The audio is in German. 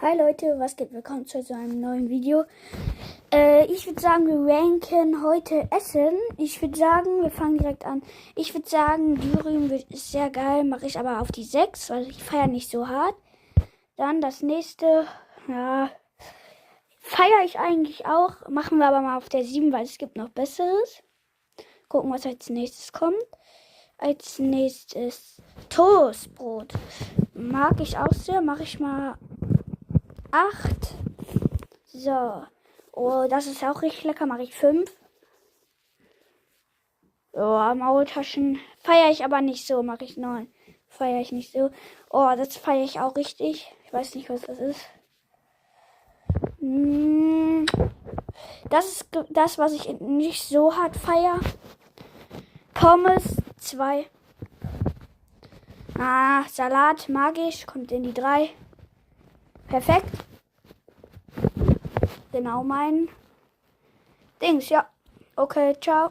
Hi Leute, was geht? Willkommen zu so einem neuen Video. Ich würde sagen, wir ranken heute Essen. Ich würde sagen, wir fangen direkt an. Ich würde sagen, Dürüm ist sehr geil, mache ich aber auf die 6, weil ich feiere nicht so hart. Dann das nächste, ja, feiere ich eigentlich auch. Machen wir aber mal auf der 7, weil es gibt noch Besseres. Gucken, was als nächstes kommt. Als nächstes Toastbrot. Mag ich auch sehr, mache ich mal 8. So. Oh, das ist auch richtig lecker. Mache ich 5. Oh, Maultaschen feiere ich aber nicht so. Mache ich 9. Feiere ich nicht so. Oh, das feiere ich auch richtig. Ich weiß nicht, was das ist. Das ist das, was ich nicht so hart feiere. Pommes 2. Salat mag ich. Kommt in die 3. Perfekt. Genau mein Dings, ja. Okay, ciao.